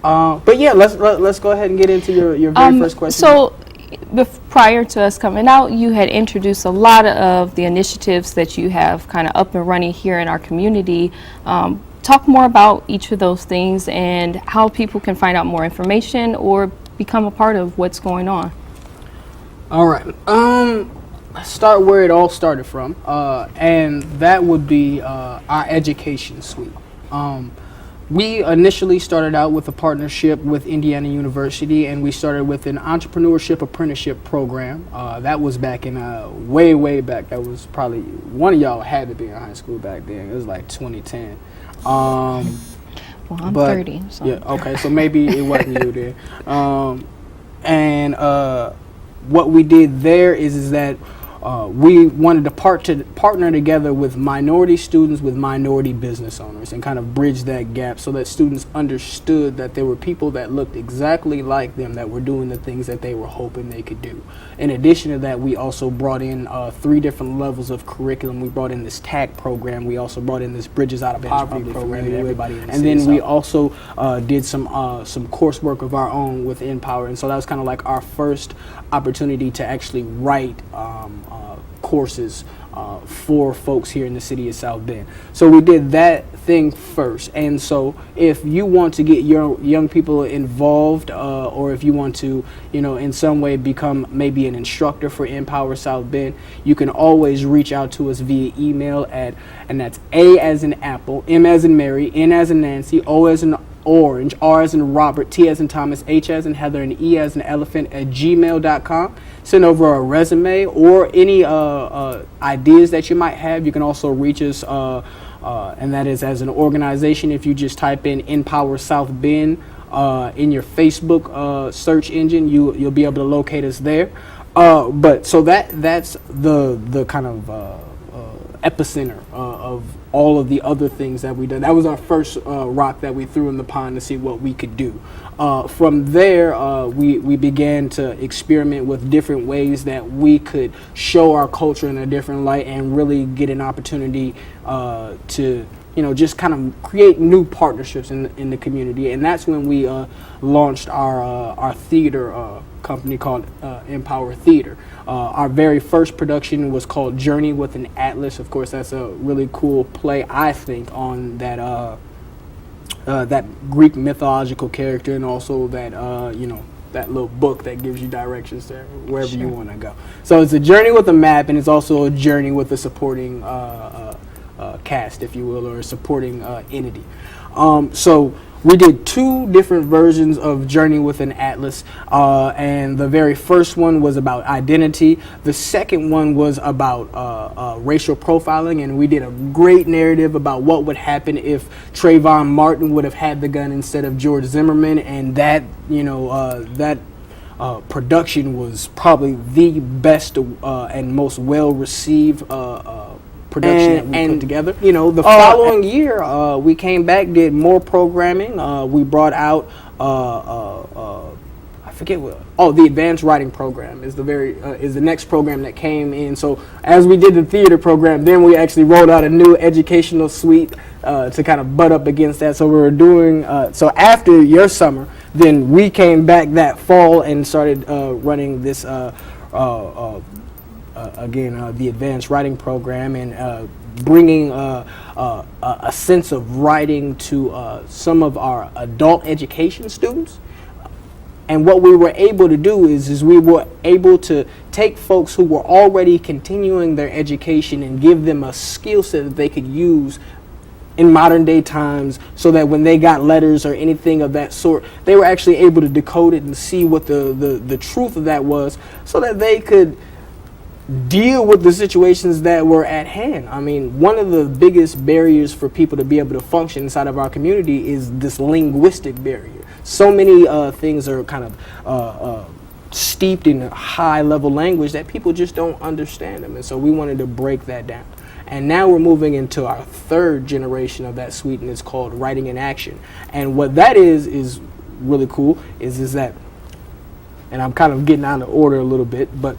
But yeah, let's go ahead and get into your very first question. So, prior to us coming out, you had introduced a lot of the initiatives that you have kind of up and running here in our community. Talk more about each of those things and how people can find out more information or become a part of what's going on. All right. Let's start where it all started from, and that would be our education suite. We initially started out with a partnership with Indiana University, and we started with an entrepreneurship apprenticeship program. That was back in way back. That was probably, one of y'all had to be in high school back then. It was like 2010. Well, I'm 30. So. Yeah. Okay. So maybe it wasn't you then. And what we did there is that we wanted to partner together with minority students with minority business owners and kind of bridge that gap so that students understood that there were people that looked exactly like them that were doing the things that they were hoping they could do. In addition to that, we also brought in 3 different levels of curriculum. We brought in this TAC program. We also brought in this Bridges Out of Poverty program. And then we also did some coursework of our own with nPOWER. And so that was kind of like our first opportunity to actually write courses for folks here in the city of South Bend. So we did that thing first. And so if you want to get your young people involved, or if you want to, in some way become maybe an instructor for nPOWER South Bend, you can always reach out to us via email and that's A as in Apple, M as in Mary, N as in Nancy, O as in Orange, R as in Robert, T as in Thomas, H as in Heather, and E as in Elephant at gmail.com. Send over a resume or any ideas that you might have. You can also reach us, and that is as an organization. If you just type in nPOWER South Bend in your Facebook search engine, you'll be able to locate us there. But so that's the kind of epicenter of all of the other things that we did. That was our first rock that we threw in the pond to see what we could do. From there, we began to experiment with different ways that we could show our culture in a different light and really get an opportunity to just kind of create new partnerships in the community. And that's when we launched our theater company called nPOWER Theater. Our very first production was called Journey with an Atlas. Of course, that's a really cool play, I think, on that that Greek mythological character, and also that that little book that gives you directions to wherever you want to go. So it's a journey with a map, and it's also a journey with a supporting cast, if you will, or a supporting entity. So we did 2 different versions of Journey with an Atlas, and the very first one was about identity. The second one was about racial profiling, and we did a great narrative about what would happen if Trayvon Martin would have had the gun instead of George Zimmerman, and that production was probably the best and most well-received production that we put together. The following year, we came back, did more programming. We brought out, I forget what. The advanced writing program is the next program that came in. So as we did the theater program, then we actually rolled out a new educational suite to kind of butt up against that. So we were doing. So after your summer, then we came back that fall and started running this. The advanced writing program, and bringing a sense of writing to some of our adult education students. And what we were able to do is we were able to take folks who were already continuing their education and give them a skill set that they could use in modern day times, so that when they got letters or anything of that sort, they were actually able to decode it and see what the truth of that was, so that they could deal with the situations that were at hand. I mean, one of the biggest barriers for people to be able to function inside of our community is this linguistic barrier. So many things are kind of steeped in high level language that people just don't understand them. And so we wanted to break that down. And now we're moving into our 3rd generation of that suite, and it's called Writing in Action. And what that is really cool is that, and I'm kind of getting out of order a little bit, but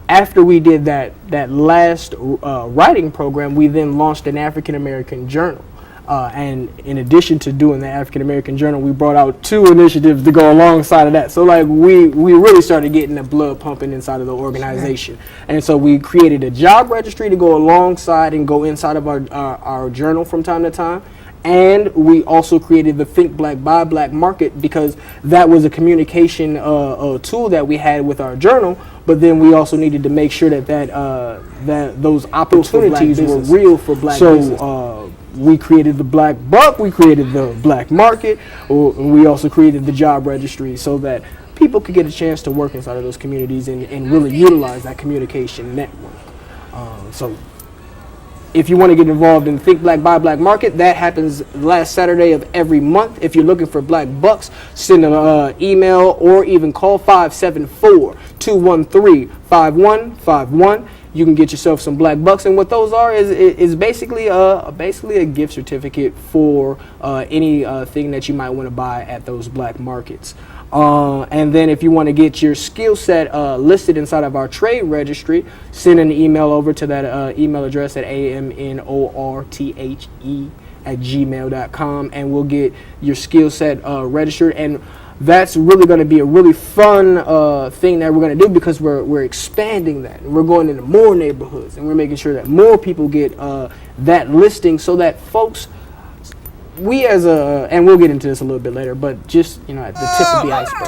after we did that last writing program, we then launched an African American journal. And in addition to doing the African American Journal, we brought out 2 initiatives to go alongside of that. So like we really started getting the blood pumping inside of the organization. And so we created a job registry to go alongside and go inside of our journal from time to time. And we also created the Think Black, Buy Black market, because that was a communication tool that we had with our journal. But then we also needed to make sure that those opportunities were real for black business. We created the Black Buck, we created the Black Market, and we also created the job registry so that people could get a chance to work inside of those communities and really utilize that communication network. So if you want to get involved in Think Black, Buy Black Market, that happens last Saturday of every month. If you're looking for Black Bucks, send an email or even call 574-213-5151. You can get yourself some Black Bucks, and what those are is basically a gift certificate for any thing that you might want to buy at those black markets. And then if you want to get your skill set listed inside of our trade registry, send an email over to that email address at amnorthe@gmail.com, and we'll get your skill set registered. And that's really going to be a really fun thing that we're going to do, because we're expanding that. We're going into more neighborhoods, and we're making sure that more people get that listing, so that folks, and we'll get into this a little bit later, but just, at the tip of the iceberg,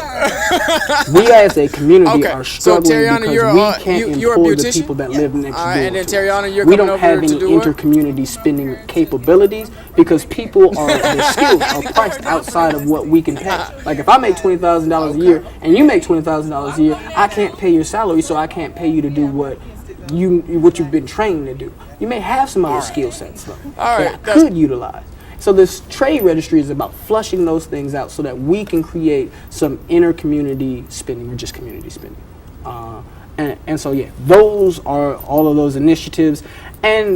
we as a community are struggling because we can't employ the people that live next door and then to Tariana, us. you're We coming don't over have to any do what? inter-community spending capabilities, because their skills are priced outside of what we can pay. Like if I make $20,000 a year and you make $20,000 a year, I can't pay your salary, so I can't pay you to do what you've been trained to do. You may have some other skill sets though that I could utilize. So this trade registry is about flushing those things out so that we can create some inter-community spending, or just community spending. And so, yeah, those are all of those initiatives. And